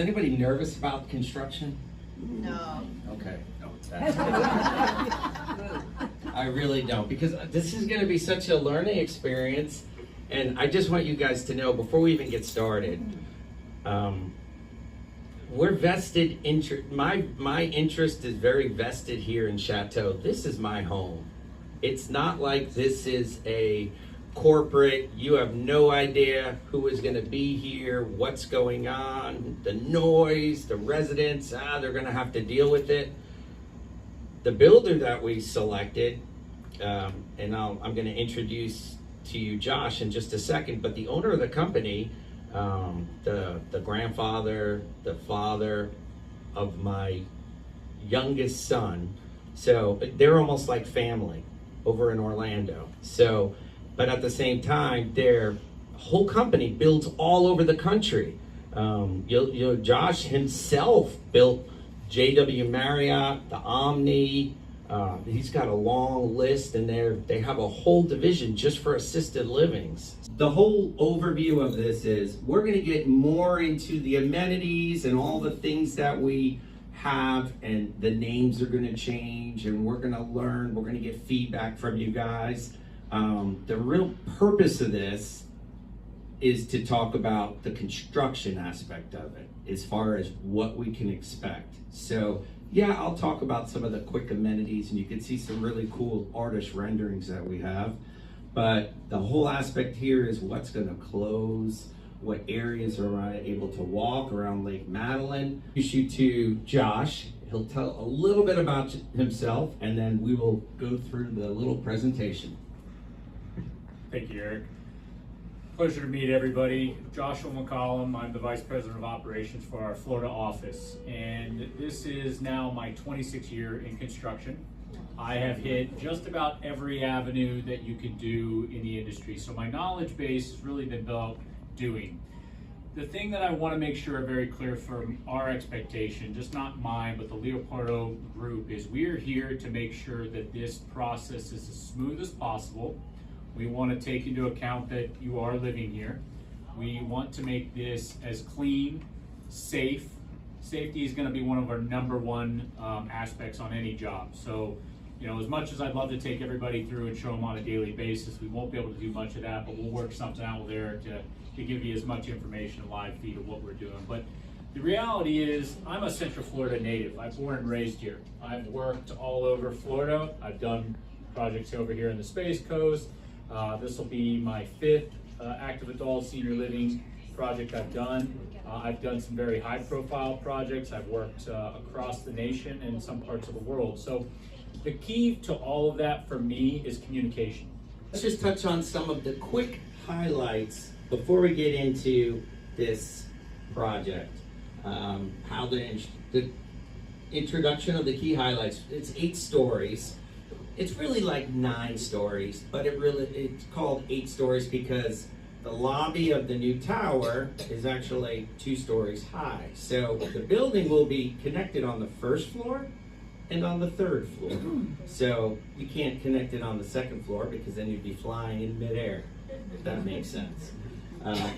anybody nervous about construction? No. Okay. No, that's I really don't, because this is going to be such a learning experience, and I just want you guys to know before we even get started, we're vested my interest is very vested here in Chateau. This is my home. It's not like this is a corporate, you have no idea who is going to be here, what's going on, the noise, the residents, they're going to have to deal with it. The builder that we selected, and I'm going to introduce to you Josh in just a second, but the owner of the company, the grandfather, the father of my youngest son, so they're almost like family over in Orlando. So, but at the same time, their whole company builds all over the country. Josh himself built JW Marriott, the Omni. He's got a long list, and they have a whole division just for assisted livings. The whole overview of this is we're going to get more into the amenities and all the things that we have, and the names are going to change, and we're going to learn. We're going to get feedback from you guys. The real purpose of this is to talk about the construction aspect of it, as far as what we can expect. So yeah, I'll talk about some of the quick amenities, and you can see some really cool artist renderings that we have. But the whole aspect here is what's going to close, what areas are I able to walk around Lake Madeleine. Introduce you to Josh. He'll tell a little bit about himself, and then we will go through the little presentation. Thank you, Eric. Pleasure to meet everybody. Joshua McCollum. I'm the Vice President of Operations for our Florida office, and this is now my 26th year in construction. I have hit just about every avenue that you could do in the industry, so my knowledge base has really been built doing. The thing that I want to make sure very clear from our expectation, just not mine, but the Leopardo group, is we are here to make sure that this process is as smooth as possible. We want to take into account that you are living here. We want to make this as clean, safe. Safety is going to be one of our number one aspects on any job. So, you know, as much as I'd love to take everybody through and show them on a daily basis, we won't be able to do much of that, but we'll work something out with Eric to give you as much information, a live feed of what we're doing. But the reality is, I'm a Central Florida native. I'm born and raised here. I've worked all over Florida. I've done projects over here in the Space Coast. This will be my 5th active adult senior living project I've done. I've done some very high profile projects. I've worked across the nation and some parts of the world. So the key to all of that for me is communication. Let's just touch on some of the quick highlights before we get into this project. How the introduction of the key highlights. It's 8 stories. It's really like 9 stories, but it's called 8 stories because the lobby of the new tower is actually 2 stories high. So the building will be connected on the 1st floor and on the 3rd floor. So you can't connect it on the 2nd floor because then you'd be flying in midair, if that makes sense.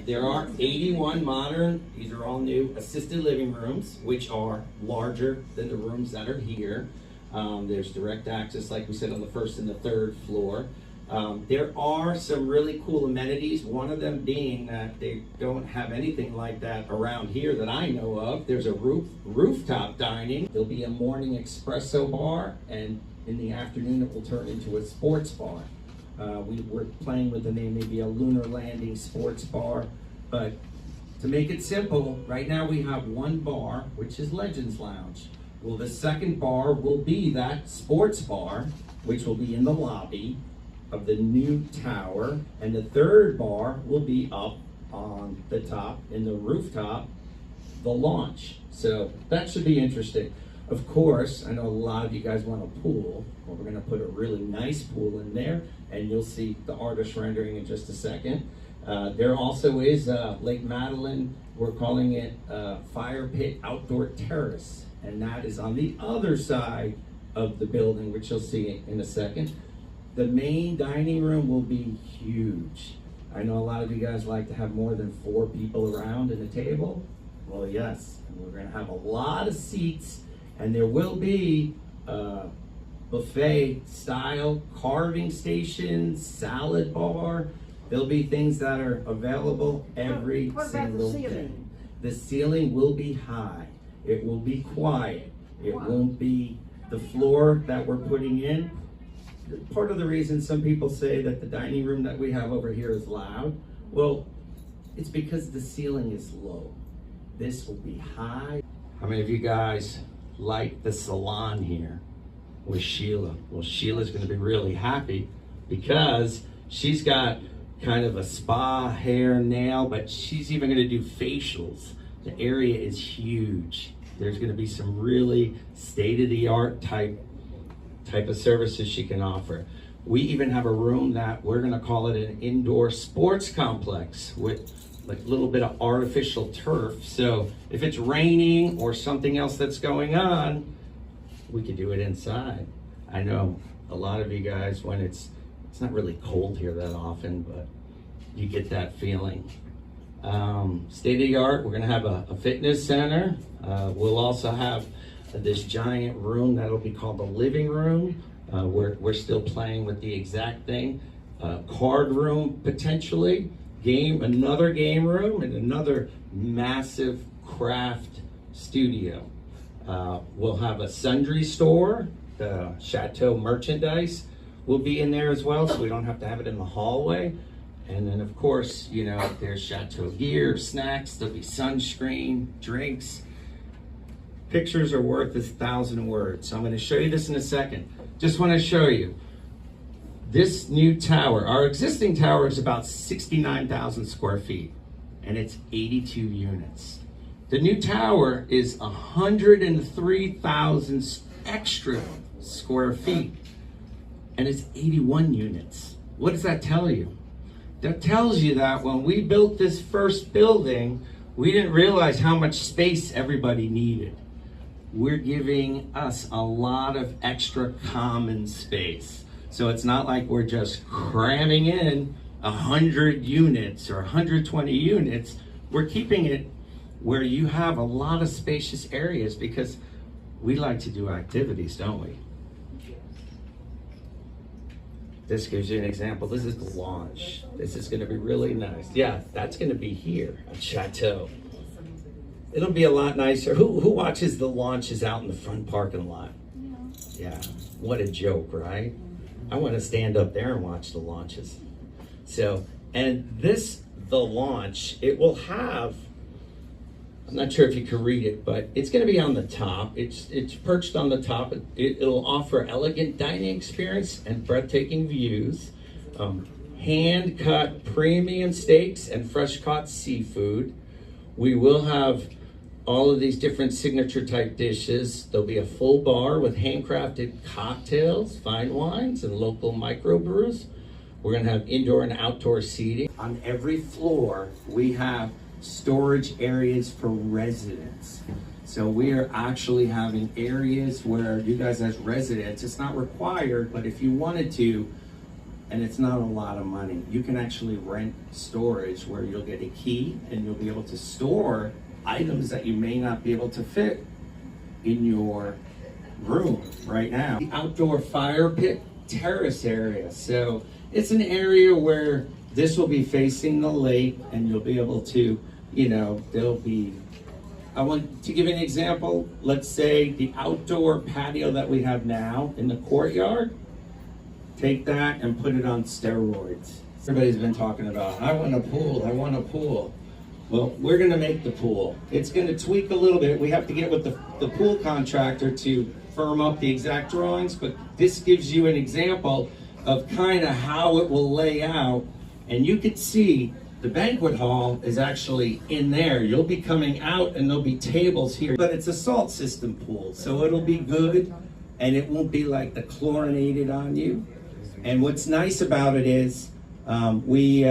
There are 81 modern, these are all new, assisted living rooms, which are larger than the rooms that are here. There's direct access, like we said, on the 1st and the 3rd floor. There are some really cool amenities, one of them being that they don't have anything like that around here that I know of. There's a rooftop dining. There'll be a morning espresso bar, and in the afternoon it will turn into a sports bar. We're playing with the name, maybe a lunar landing sports bar, but to make it simple, right now we have one bar, which is Legends Lounge. Well, the 2nd bar will be that sports bar, which will be in the lobby of the new tower, and the 3rd bar will be up on the top, in the rooftop, the launch. So that should be interesting. Of course, I know a lot of you guys want a pool. Well, we're going to put a really nice pool in there, and you'll see the artist rendering in just a second. There also is Lake Madeleine. We're calling it Fire Pit Outdoor Terrace, and that is on the other side of the building, which you'll see in a second. The main dining room will be huge. I know a lot of you guys like to have more than 4 people around at a table. Well, yes, we're gonna have a lot of seats, and there will be buffet style carving stations, salad bar. There'll be things that are available every What about single the day. ceiling? The ceiling will be high. It will be quiet. It Wow. won't be the floor that we're putting in. Part of the reason some people say that the dining room that we have over here is loud, well, it's because the ceiling is low. This will be high. How many of you guys like the salon here with Sheila? Well, Sheila's gonna be really happy because she's got kind of a spa, hair, nail, but she's even gonna do facials. The area is huge. There's gonna be some really state-of-the-art type of services she can offer. We even have a room that we're gonna call it an indoor sports complex with like a little bit of artificial turf. So if it's raining or something else that's going on, we could do it inside. I know a lot of you guys, when it's not really cold here that often, but you get that feeling. State of the art, we're gonna have a fitness center. We'll also have this giant room that'll be called the living room. We're still playing with the exact thing. Card room potentially, another game room, and another massive craft studio. We'll have a sundry store. The Chateau merchandise will be in there as well, so we don't have to have it in the hallway. And then of course, you know, there's Chateau gear, snacks, there'll be sunscreen, drinks. Pictures are worth 1,000 words. So I'm gonna show you this in a second. Just wanna show you this new tower. Our existing tower is about 69,000 square feet, and it's 82 units. The new tower is 103,000 extra square feet, and it's 81 units. What does that tell you? That tells you that when we built this first building, we didn't realize how much space everybody needed. We're giving us a lot of extra common space. So it's not like we're just cramming in 100 units or 120 units. We're keeping it where you have a lot of spacious areas because we like to do activities, don't we? This gives you an example. This is the launch. This is gonna be really nice. Yeah, that's gonna be here at Chateau. It'll be a lot nicer. Who watches the launches out in the front parking lot? Yeah, what a joke, right? I wanna stand up there and watch the launches. So, and the launch, it will have, I'm not sure if you can read it, but it's gonna be on the top. It's perched on the top. It'll offer elegant dining experience and breathtaking views. Hand-cut premium steaks and fresh-caught seafood. We will have all of these different signature type dishes. There'll be a full bar with handcrafted cocktails, fine wines, and local microbrews. We're gonna have indoor and outdoor seating. On every floor, we have storage areas for residents. So we are actually having areas where you guys as residents, it's not required, but if you wanted to, and it's not a lot of money, you can actually rent storage where you'll get a key and you'll be able to store items that you may not be able to fit in your room right now. The outdoor fire pit terrace area. So it's an area where this will be facing the lake and you'll be able to, you know, I want to give an example. Let's say the outdoor patio that we have now in the courtyard, take that and put it on steroids. Everybody's been talking about, I want a pool, I want a pool. Well, we're gonna make the pool. It's gonna tweak a little bit. We have to get with the pool contractor to firm up the exact drawings, but this gives you an example of kind of how it will lay out. And you could see the banquet hall is actually in there. You'll be coming out and there'll be tables here, but it's a salt system pool, so it'll be good and it won't be like the chlorinated on you. And what's nice about it is we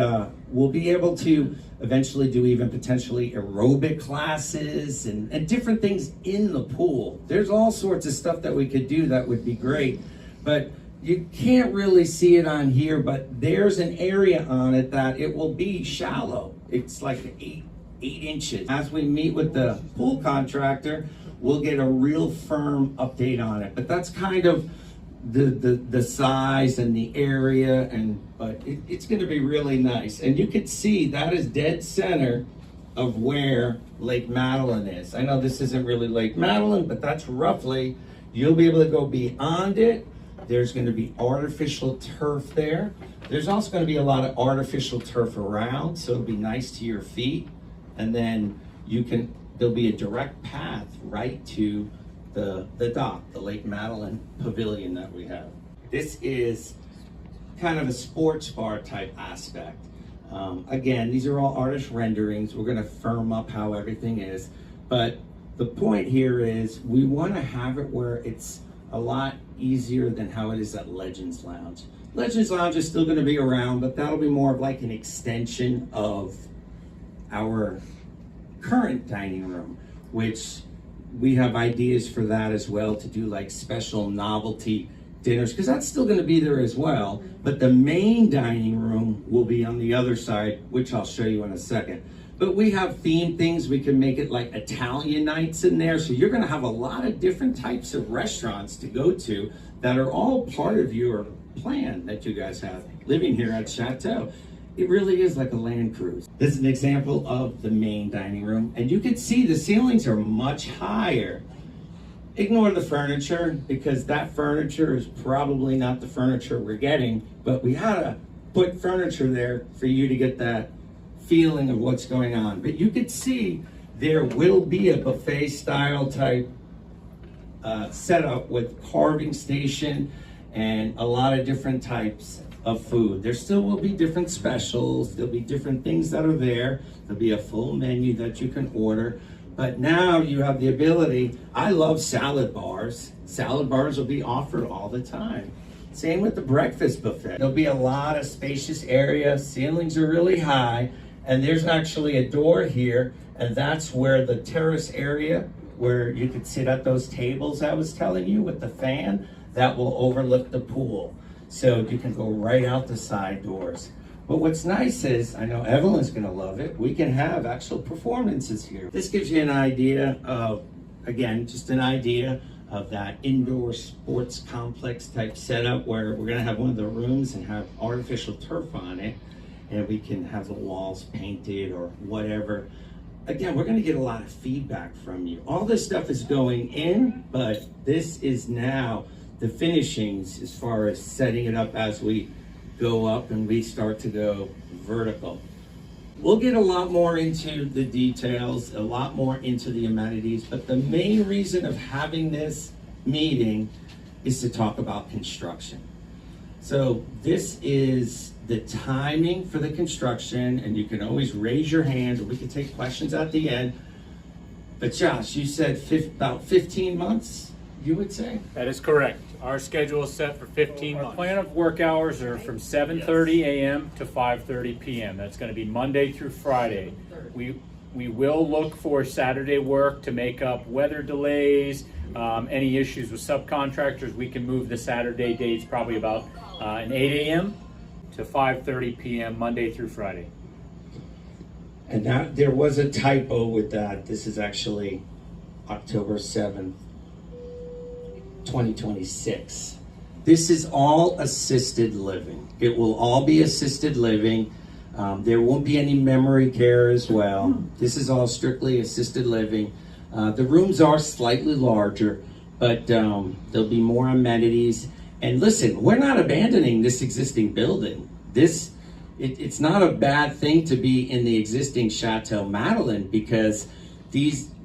will be able to eventually do even potentially aerobic classes and different things in the pool. There's all sorts of stuff that we could do that would be great, but you can't really see it on here, but there's an area on it that it will be shallow. It's like 8 inches. As we meet with the pool contractor, we'll get a real firm update on it. But that's kind of the size and the area, but it's going to be really nice. And you can see that is dead center of where Lake Madeleine is. I know this isn't really Lake Madeleine, but that's roughly, you'll be able to go beyond it. There's going to be artificial turf there. There's also going to be a lot of artificial turf around, so it'll be nice to your feet. And then there'll be a direct path right to the dock, the Lake Madeleine pavilion that we have. This is kind of a sports bar type aspect. Again, these are all artist renderings. We're gonna firm up how everything is. But the point here is we wanna have it where it's a lot easier than how it is at Legends Lounge. Legends Lounge is still gonna be around, but that'll be more of like an extension of our current dining room, which we have ideas for that as well, to do like special novelty dinners, because that's still going to be there as well. But the main dining room will be on the other side, which I'll show you in a second. But we have themed things. We can make it like Italian nights in there. So you're going to have a lot of different types of restaurants to go to that are all part of your plan that you guys have living here at Chateau. It really is like a land cruise. This is an example of the main dining room, and you can see the ceilings are much higher. Ignore the furniture, because that furniture is probably not the furniture we're getting, but we had to put furniture there for you to get that feeling of what's going on. But you could see there will be a buffet style type setup with carving station and a lot of different types of food. There still will be different specials. There'll be different things that are there. There'll be a full menu that you can order. But now you have the ability. I love salad bars. Salad bars will be offered all the time. Same with the breakfast buffet. There'll be a lot of spacious area. Ceilings are really high. And there's actually a door here. And that's where the terrace area, where you could sit at those tables I was telling you with the fan, that will overlook the pool. So you can go right out the side doors. But what's nice is, I know Evelyn's gonna love it, we can have actual performances here. This gives you an idea of, again, just an idea of that indoor sports complex type setup where we're gonna have one of the rooms and have artificial turf on it, and we can have the walls painted or whatever. Again, we're gonna get a lot of feedback from you. All this stuff is going in, but this is now the finishings as far as setting it up as we go up and we start to go vertical. We'll get a lot more into the details, a lot more into the amenities, but the main reason of having this meeting is to talk about construction. So this is the timing for the construction, and you can always raise your hand and we can take questions at the end. But Josh, you said about 15 months, you would say? That is correct. Our schedule is set for 15 months. Our plan of work hours are from 7:30 a.m. to 5:30 p.m. That's going to be Monday through Friday. We will look for Saturday work to make up weather delays, any issues with subcontractors. We can move the Saturday dates probably about an 8 a.m. to 5:30 p.m. Monday through Friday. And that, there was a typo with that. This is actually October 7th. 2026. This is all assisted living. It will all be assisted living. There won't be any memory care as well. This is all strictly assisted living. The rooms are slightly larger, but there'll be more amenities. And listen, we're not abandoning this existing building. It's not a bad thing to be in the existing Chateau Madeleine, because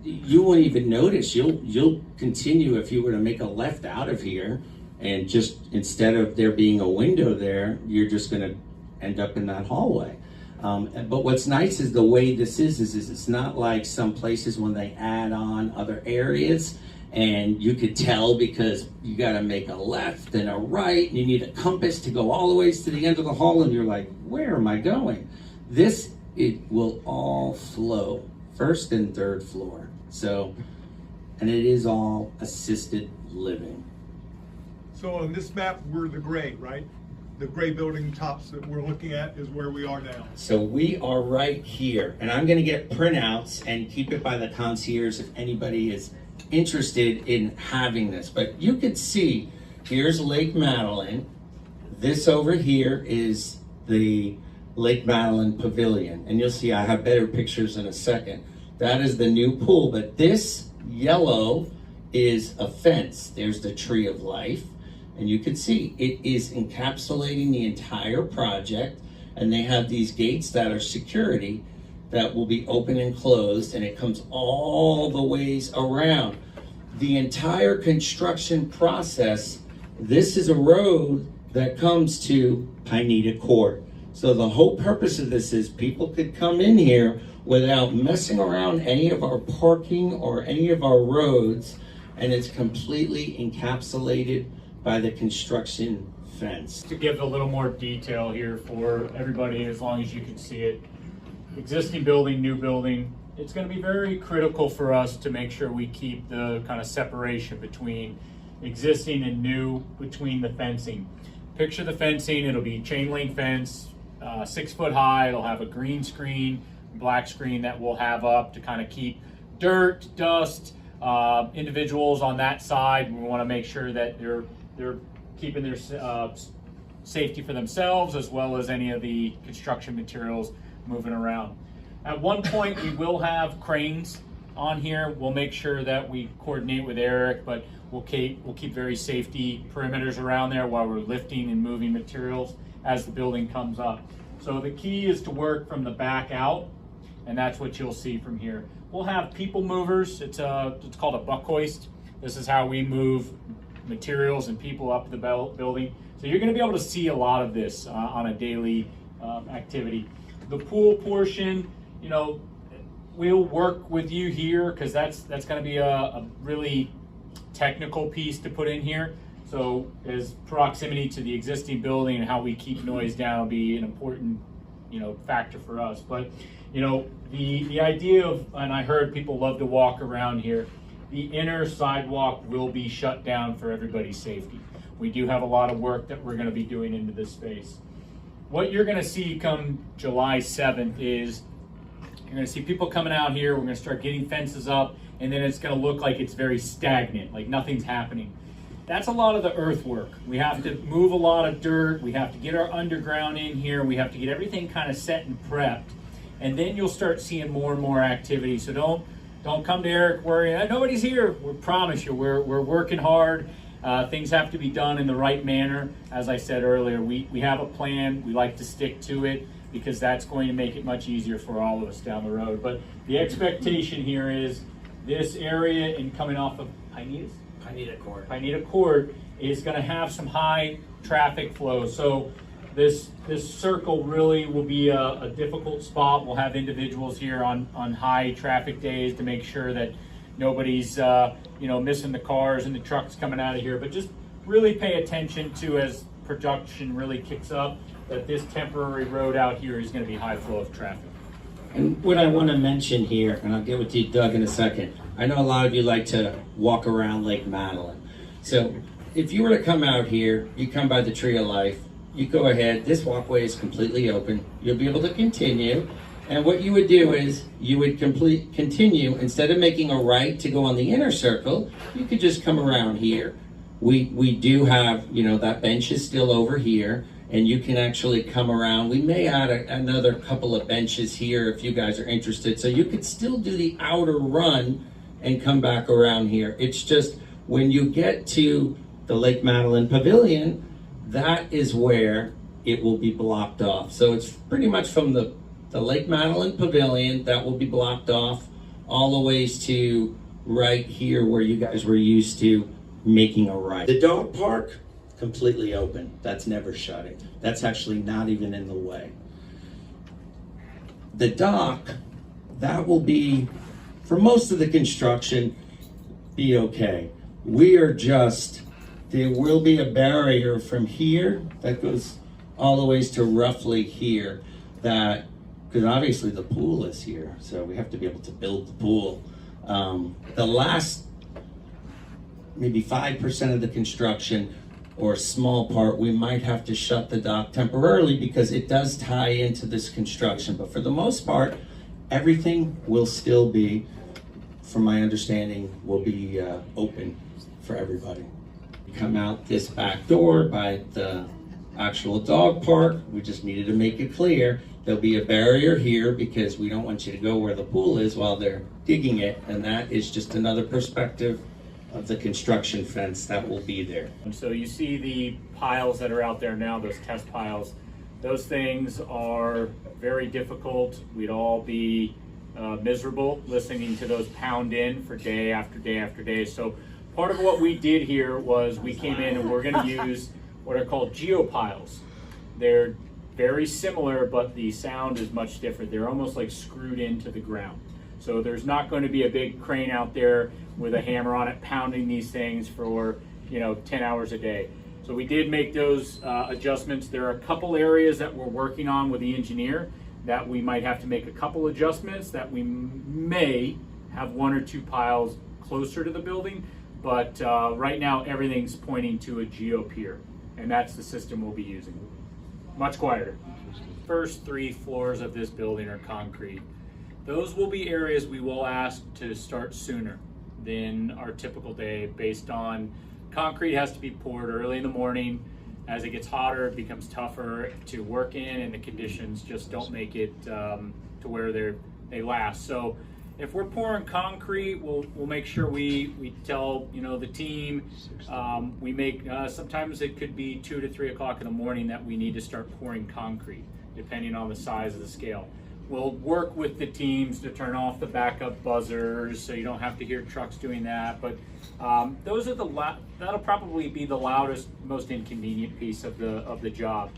you won't even notice. You'll continue if you were to make a left out of here, and just instead of there being a window there, you're just going to end up in that hallway. But what's nice is the way this is it's not like some places when they add on other areas and you could tell because you got to make a left and a right and you need a compass to go all the way to the end of the hall, and you're like, where am I going? It will all flow, first and third floor. So, and it is all assisted living. So on this map, we're the gray, right? the gray building tops that we're looking at is where we are now. So we are right here, and I'm gonna get printouts and keep it by the concierge if anybody is interested in having this. But you can see, here's Lake Madeleine. This over here is the Lake Madeleine Pavilion. And you'll see I have better pictures in a second. That is the new pool, but this yellow is a fence. There's the Tree of Life. And you can see it is encapsulating the entire project, and they have these gates that are security that will be open and closed, and it comes all the ways around. The entire construction process, this is a road that comes to Pineda Court. So the whole purpose of this is people could come in here without messing around any of our parking or any of our roads, and it's completely encapsulated by the construction fence. To give a little more detail here for everybody, as long as you can see it, existing building, new building, it's going to be very critical for us to make sure we keep the kind of separation between existing and new, between the fencing. Picture the fencing, it'll be chain link fence, 6 foot high, it'll have a green screen, black screen that we'll have up to kind of keep dirt, dust, individuals on that side. We want to make sure that they're keeping their safety for themselves, as well as any of the construction materials moving around. At one point, we will have cranes on here. We'll make sure that we coordinate with Eric, but we'll keep very safety perimeters around there while we're lifting and moving materials as the building comes up. So the key is to work from the back out, and that's what you'll see from here. We'll have people movers. It's called a buck hoist. This is how we move materials and people up the building. So you're going to be able to see a lot of this on a daily activity. The pool portion, you know, we'll work with you here because that's going to be a really technical piece to put in here. So as proximity to the existing building and how we keep noise down will be an important, you know, factor for us. But, you know, the idea of, and I heard people love to walk around here, the inner sidewalk will be shut down for everybody's safety. We do have a lot of work that we're going to be doing into this space. What you're going to see come July 7th is you're going to see people coming out here. We're going to start getting fences up, and then it's going to look like it's very stagnant, like nothing's happening. That's a lot of the earthwork. We have to move a lot of dirt. We have to get our underground in here. We have to get everything kind of set and prepped. And then you'll start seeing more and more activity. So don't come to Eric worrying, nobody's here. We promise you, we're working hard. Things have to be done in the right manner. As I said earlier, we have a plan. We like to stick to it because that's going to make it much easier for all of us down the road. But the expectation here is this area and coming off of Pineda Court is going to have some high traffic flow. So this circle really will be a difficult spot. We'll have individuals here on high traffic days to make sure that nobody's missing the cars and the trucks coming out of here. But just really pay attention to, as production really kicks up, that this temporary road out here is going to be high flow of traffic. And what I want to mention here, and I'll get with you, Doug, in a second. I know a lot of you like to walk around Lake Madeleine. So if you were to come out here, you come by the Tree of Life, you go ahead, this walkway is completely open. You'll be able to continue. And what you would do is you would continue, instead of making a right to go on the inner circle, you could just come around here. We do have, that bench is still over here, and you can actually come around. We may add another couple of benches here if you guys are interested. So you could still do the outer run and come back around here. It's just when you get to the Lake Madeleine Pavilion, that is where it will be blocked off. So it's pretty much from the Lake Madeleine Pavilion that will be blocked off all the ways to right here where you guys were used to making a right. The dog park, completely open. That's never shutting. That's actually not even in the way. The dock, that will be, for most of the construction, be okay. There will be a barrier from here that goes all the ways to roughly here, because obviously the pool is here, so we have to be able to build the pool. The last maybe 5% of the construction or a small part, we might have to shut the dock temporarily because it does tie into this construction. But for the most part, everything will still be, from my understanding, will be open for everybody. You come out this back door by the actual dog park. We just needed to make it clear. There'll be a barrier here because we don't want you to go where the pool is while they're digging it. And that is just another perspective of the construction fence that will be there. And so you see the piles that are out there now, those test piles. Those things are very difficult. We'd all be miserable listening to those pound in for day after day after day. So part of what we did here was we came in and we're going to use what are called geopiles. They're very similar, but the sound is much different. They're almost like screwed into the ground. So there's not going to be a big crane out there with a hammer on it pounding these things for 10 hours a day. So we did make those adjustments. There are a couple areas that we're working on with the engineer that we might have to make a couple adjustments, that we may have one or two piles closer to the building, but right now everything's pointing to a geopier, and that's the system we'll be using. Much quieter. First 3 floors of this building are concrete. Those will be areas we will ask to start sooner than our typical day, based on concrete has to be poured early in the morning. As it gets hotter, it becomes tougher to work in, and the conditions just don't make it to where they last. So if we're pouring concrete, we'll make sure we tell the team. We make sometimes it could be 2 to 3 o'clock in the morning that we need to start pouring concrete, depending on the size of the scale. We'll work with the teams to turn off the backup buzzers so you don't have to hear trucks doing that. But those are that'll probably be the loudest, most inconvenient piece of the job.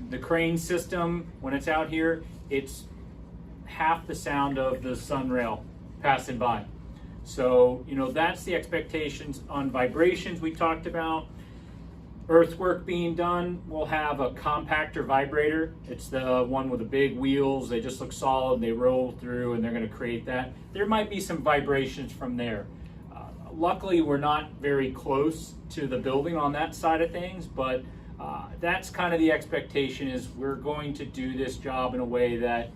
The crane system, when it's out here, it's half the sound of the sunrail passing by. So that's the expectations. On vibrations we talked about. Earthwork being done, we'll have a compactor vibrator. It's the one with the big wheels. They just look solid, they roll through, and they're going to create that. There might be some vibrations from there. Luckily, we're not very close to the building on that side of things, but that's kind of the expectation, is we're going to do this job in a way that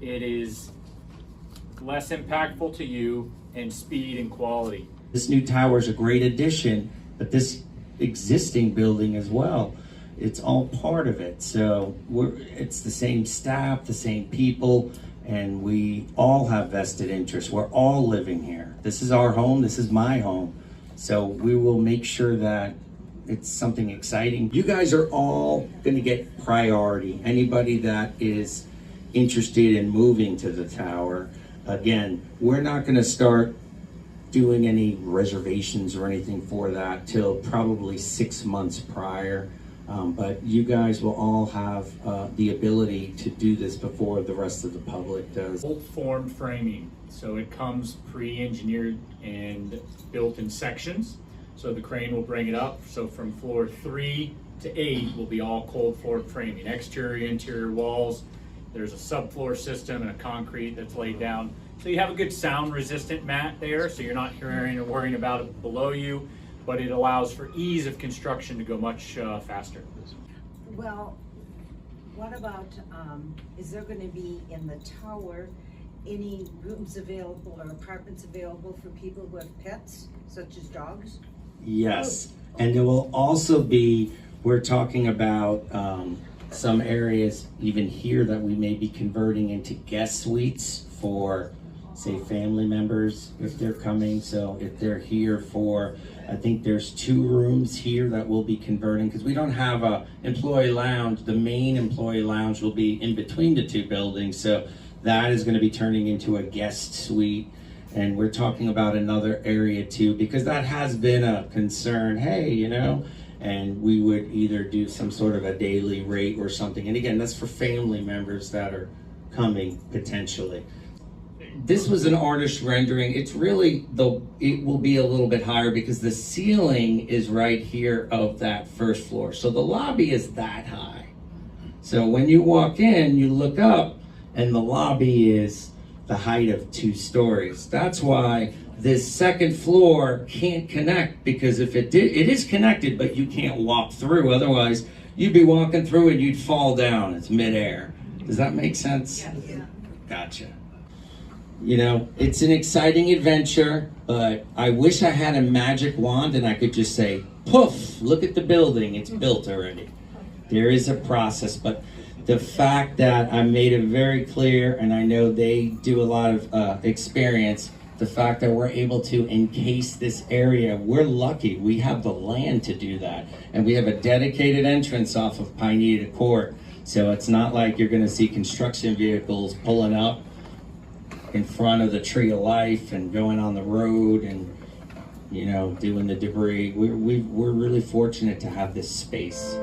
it is less impactful to you, and speed and quality. This new tower is a great addition, but this existing building as well, it's all part of it. So it's the same staff, the same people, and we all have vested interests. We're all living here. This is our home, this is my home. So we will make sure that it's something exciting. You guys are all gonna get priority. Anybody that is interested in moving to the tower, again, we're not gonna start doing any reservations or anything for that till probably 6 months prior. But you guys will all have the ability to do this before the rest of the public does. Bolt form framing. So it comes pre-engineered and built in sections. So the crane will bring it up. So from floor 3 to 8 will be all cold form framing. Exterior, interior walls. There's a subfloor system and a concrete that's laid down. So you have a good sound resistant mat there, so you're not hearing or worrying about it below you, but it allows for ease of construction to go much faster. Well, what about, is there going to be in the tower any rooms available or apartments available for people who have pets, such as dogs? Yes, and there will also be, we're talking about some areas even here that we may be converting into guest suites for, say, family members if they're coming. So if they're here for, I think there's 2 rooms here that we'll be converting, because we don't have a employee lounge. The main employee lounge will be in between the 2 buildings. So that is going to be turning into a guest suite. And we're talking about another area too, because that has been a concern. Hey, and we would either do some sort of a daily rate or something. And again, that's for family members that are coming potentially. This was an artist rendering. It's really, it will be a little bit higher because the ceiling is right here of that first floor. So the lobby is that high. So when you walk in, you look up and the lobby is the height of 2 stories. That's why this second floor can't connect, because if it did, it is connected, but you can't walk through. Otherwise, you'd be walking through and you'd fall down. It's midair. Does that make sense? Yeah. Gotcha. You know, it's an exciting adventure, but I wish I had a magic wand and I could just say, poof, look at the building, it's built already. There is a process, but the fact that I made it very clear, and I know they do a lot of experience, the fact that we're able to encase this area, we're lucky. We have the land to do that. And we have a dedicated entrance off of Pineda Court. So it's not like you're gonna see construction vehicles pulling up in front of the Tree of Life and going on the road and, you know, doing the debris. We're really fortunate to have this space.